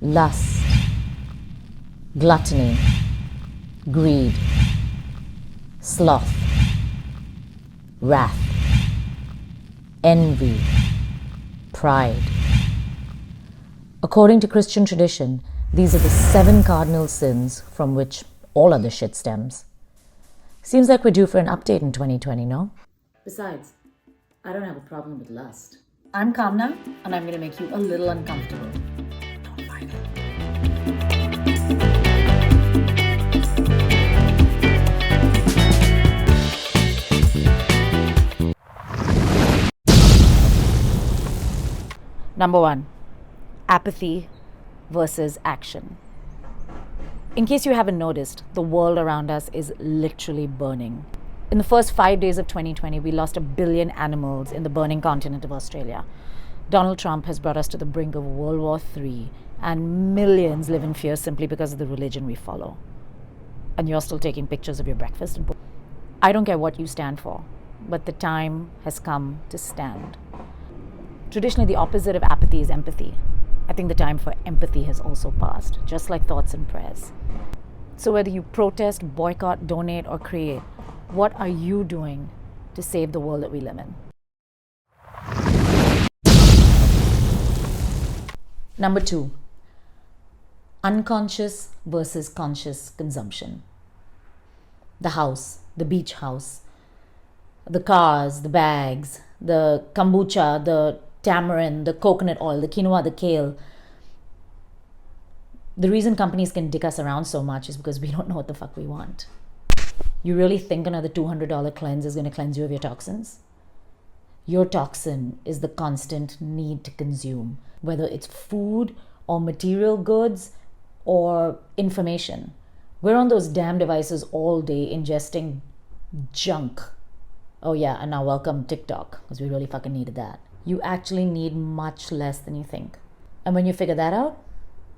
lust, gluttony, greed, sloth, wrath, envy, pride. According to Christian tradition, these are the 7 cardinal sins from which all other shit stems. Seems like we're due for an update in 2020, no? Besides, I don't have a problem with lust. I'm calm now, and I'm going to make you a little uncomfortable. Don't fight it. Number 1. Apathy versus action. In case you haven't noticed, the world around us is literally burning. In the first 5 days of 2020, we lost 1 billion animals in the burning continent of Australia. Donald Trump has brought us to the brink of World War III, and millions live in fear simply because of the religion we follow. And you're still taking pictures of your breakfast. I don't care what you stand for, but the time has come to stand. Traditionally, the opposite of apathy is empathy. I think the time for empathy has also passed, just like thoughts and prayers. So whether you protest, boycott, donate, or create, what are you doing to save the world that we live in? Number 2, unconscious versus conscious consumption. The house, the beach house, the cars, the bags, the kombucha, the tamarind, the coconut oil, the quinoa, the kale. The reason companies can dick us around so much is because we don't know what the fuck we want. You really think another $200 cleanse is going to cleanse you of your toxins? Your toxin is the constant need to consume, whether it's food or material goods or information. We're on those damn devices all day ingesting junk. Oh yeah, and now welcome TikTok, because we really fucking needed that. You actually need much less than you think. And when you figure that out,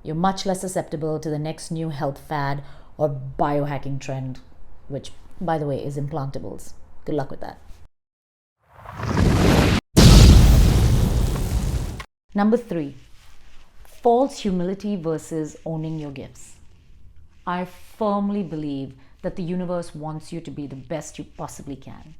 you're much less susceptible to the next new health fad or biohacking trend, which, by the way, is implantables. Good luck with that. Number 3, false humility versus owning your gifts. I firmly believe that the universe wants you to be the best you possibly can.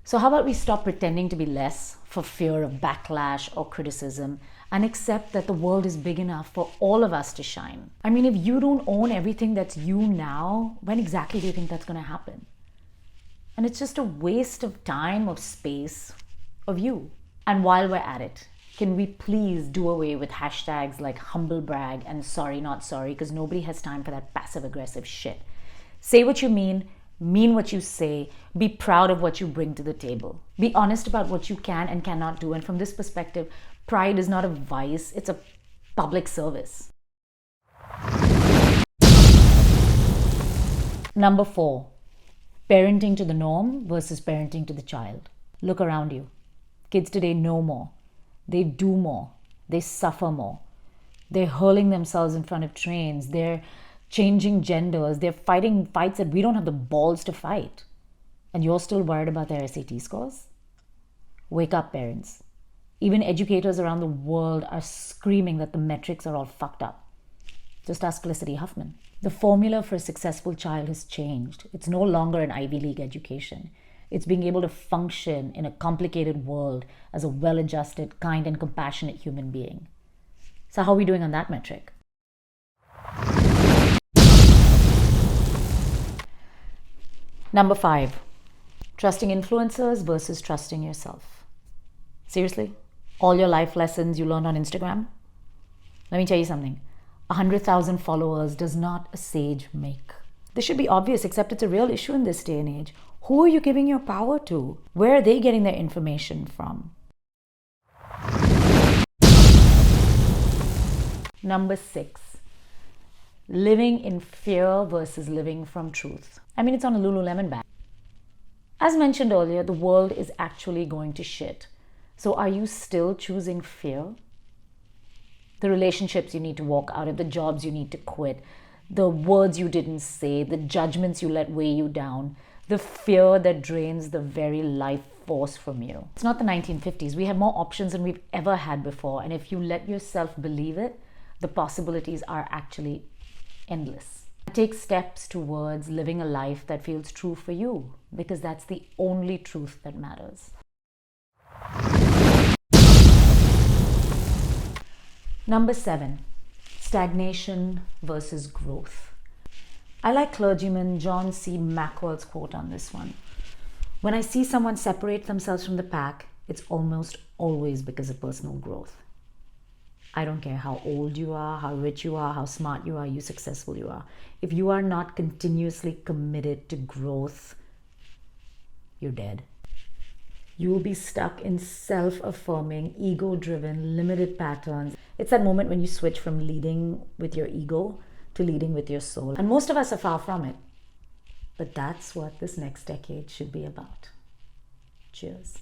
So how about we stop pretending to be less for fear of backlash or criticism and accept that the world is big enough for all of us to shine? I mean, if you don't own everything that's you now, when exactly do you think that's going to happen? And it's just a waste of time, of space, of you. And while we're at it, can we please do away with hashtags like humble brag and sorry not sorry, because nobody has time for that passive aggressive shit. Say what you mean what you say, be proud of what you bring to the table. Be honest about what you can and cannot do. And from this perspective, pride is not a vice, it's a public service. Number 4, parenting to the norm versus parenting to the child. Look around you. Kids today know more. They do more. They suffer more. They're hurling themselves in front of trains. They're changing genders. They're fighting fights that we don't have the balls to fight. And you're still worried about their SAT scores? Wake up, parents. Even educators around the world are screaming that the metrics are all fucked up. Just ask Felicity Huffman. The formula for a successful child has changed. It's no longer an Ivy League education. It's being able to function in a complicated world as a well-adjusted, kind, and compassionate human being. So how are we doing on that metric? Number 5, trusting influencers versus trusting yourself. Seriously? All your life lessons you learned on Instagram? Let me tell you something. 100,000 followers does not a sage make. This should be obvious, except it's a real issue in this day and age. Who are you giving your power to? Where are they getting their information from? Number 6, living in fear versus living from truth. I mean, it's on a Lululemon bag. As mentioned earlier, the world is actually going to shit. So are you still choosing fear? The relationships you need to walk out of, the jobs you need to quit, the words you didn't say, the judgments you let weigh you down, the fear that drains the very life force from you. It's not the 1950s. We have more options than we've ever had before. And if you let yourself believe it, the possibilities are actually endless. Take steps towards living a life that feels true for you, because that's the only truth that matters. Number 7, stagnation versus growth. I like clergyman John C. Maxwell's quote on this one. When I see someone separate themselves from the pack, it's almost always because of personal growth. I don't care how old you are, how rich you are, how smart you are, how successful you are. If you are not continuously committed to growth, you're dead. You will be stuck in self-affirming, ego-driven, limited patterns. It's that moment when you switch from leading with your ego to leading with your soul. And most of us are far from it. But that's what this next decade should be about. Cheers.